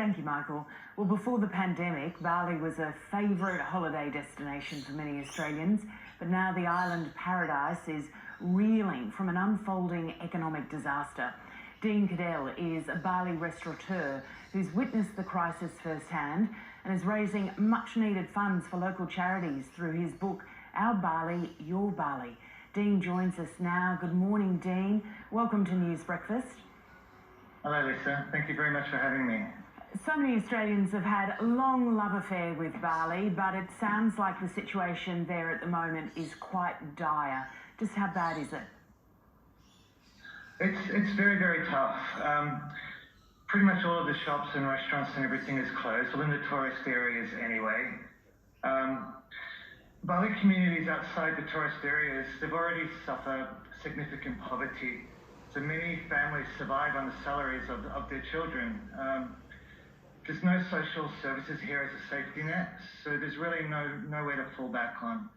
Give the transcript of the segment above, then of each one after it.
Thank you, Michael. Well, before the pandemic, Bali was a favourite holiday destination for many Australians, but now the island paradise is reeling from an unfolding economic disaster. Dean Keddell is a Bali restaurateur who's witnessed the crisis firsthand and is raising much-needed funds for local charities through his book, Our Bali, Your Bali. Dean joins us now. Good morning, Dean. Welcome to News Breakfast. Hello, Lisa. Thank you very much for having me. So many Australians have had a long love affair with Bali, but it sounds like the situation there at the moment is quite dire. Just how bad is it? It's very, very tough. Pretty much all of the shops and restaurants and everything is closed, well, in the tourist areas anyway. Bali communities outside the tourist areas, they've already suffered significant poverty. So many families survive on the salaries of their children. There's no social services here as a safety net, so there's really nowhere to fall back on.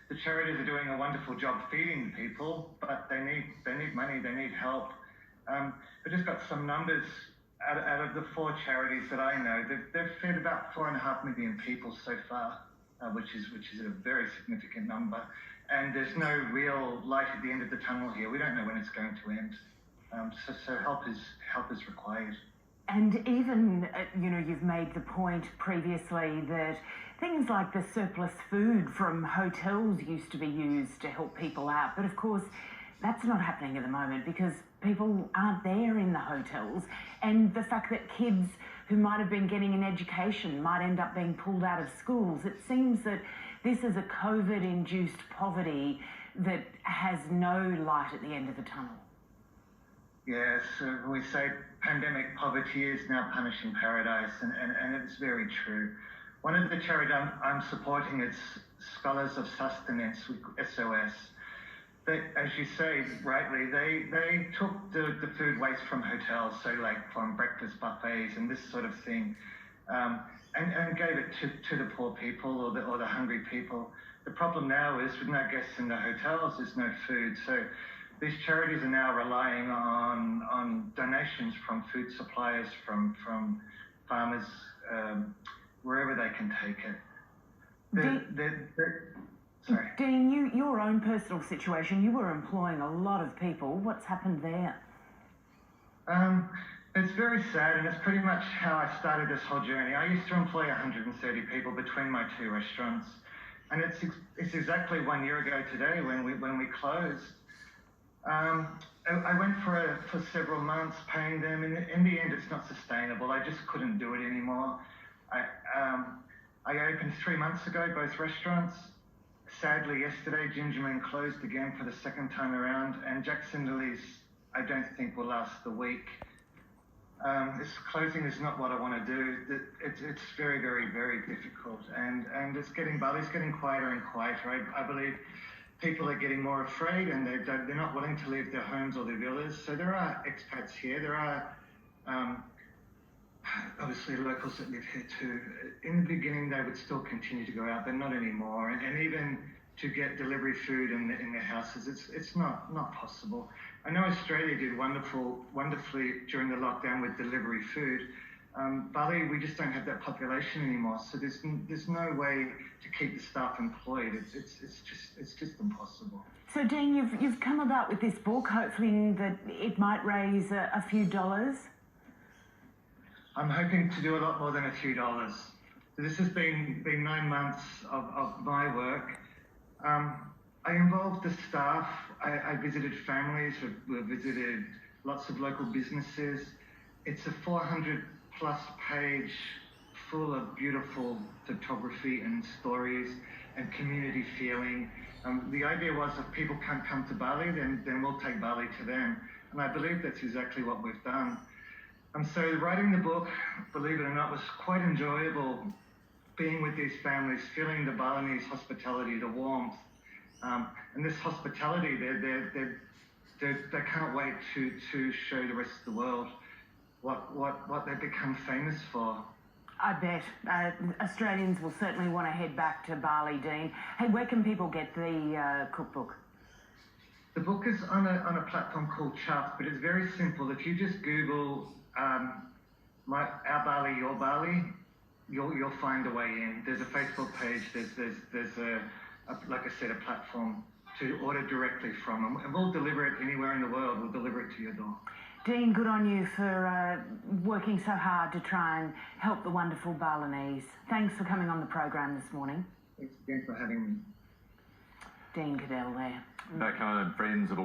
The charities are doing a wonderful job feeding people, but they need money, they need help. I just got some numbers out of the 4 charities that I know. They've fed about 4.5 million people so far, which is a very significant number. And there's no real light at the end of the tunnel here. We don't know when it's going to end. So help is required. And even, you've made the point previously that things like the surplus food from hotels used to be used to help people out. But of course, that's not happening at the moment because people aren't there in the hotels. And the fact that kids who might have been getting an education might end up being pulled out of schools. It seems that this is a COVID-induced poverty that has no light at the end of the tunnel. Yes, we say pandemic poverty is now punishing paradise, and it's very true. One of the charities I'm supporting is Scholars of Sustenance, SOS. They, as you say rightly, they took the food waste from hotels, so like from breakfast buffets and this sort of thing, and gave it to the poor people or the hungry people. The problem now is with no guests in the hotels, there's no food. So these charities are now relying on donations from food suppliers, from farmers, wherever they can take it. Sorry. Dean, your own personal situation, you were employing a lot of people. What's happened there? It's very sad, and it's pretty much how I started this whole journey. I used to employ 130 people between my 2 restaurants, and it's exactly 1 year ago today when we closed. I went for several months paying them, and in the end, it's not sustainable. I just couldn't do it anymore. I opened 3 months ago, both restaurants. Sadly, yesterday, Gingerman closed again for the 2nd time around, and Jack Cinderley's, I don't think will last the week. This closing is not what I want to do. It's very, very, very difficult, and Bali's getting quieter and quieter. I believe people are getting more afraid, and they're not willing to leave their homes or their villas. So there are expats here. There are obviously locals that live here too. In the beginning, they would still continue to go out, but not anymore. And even to get delivery food in their houses, it's not possible. I know Australia did wonderfully during the lockdown with delivery food. Bali, we just don't have that population anymore, so there's no way to keep the staff employed. It's just impossible. So, Dean, you've come about with this book, hoping that it might raise a few dollars. I'm hoping to do a lot more than a few dollars. So this has been 9 months of my work. I involved the staff. I visited families. We visited lots of local businesses. It's a 400+ page full of beautiful photography and stories and community feeling. The idea was if people can't come to Bali, then we'll take Bali to them. And I believe that's exactly what we've done. So writing the book, believe it or not, was quite enjoyable, being with these families, feeling the Balinese hospitality, the warmth. And this hospitality, they can't wait to show the rest of the world what they've become famous for. I bet. Australians will certainly want to head back to Bali, Dean. Hey, where can people get the cookbook? The book is on a platform called Chuff, but it's very simple. If you just Google our barley, your barley, you'll find a way in. There's a Facebook page. There's a like I said, a platform to order directly from, and we'll deliver it anywhere in the world. We'll deliver it to your door. Dean, good on you for working so hard to try and help the wonderful Balinese. Thanks for coming on the program this morning. Thanks again for having me. Dean Keddell there. Back home, friends of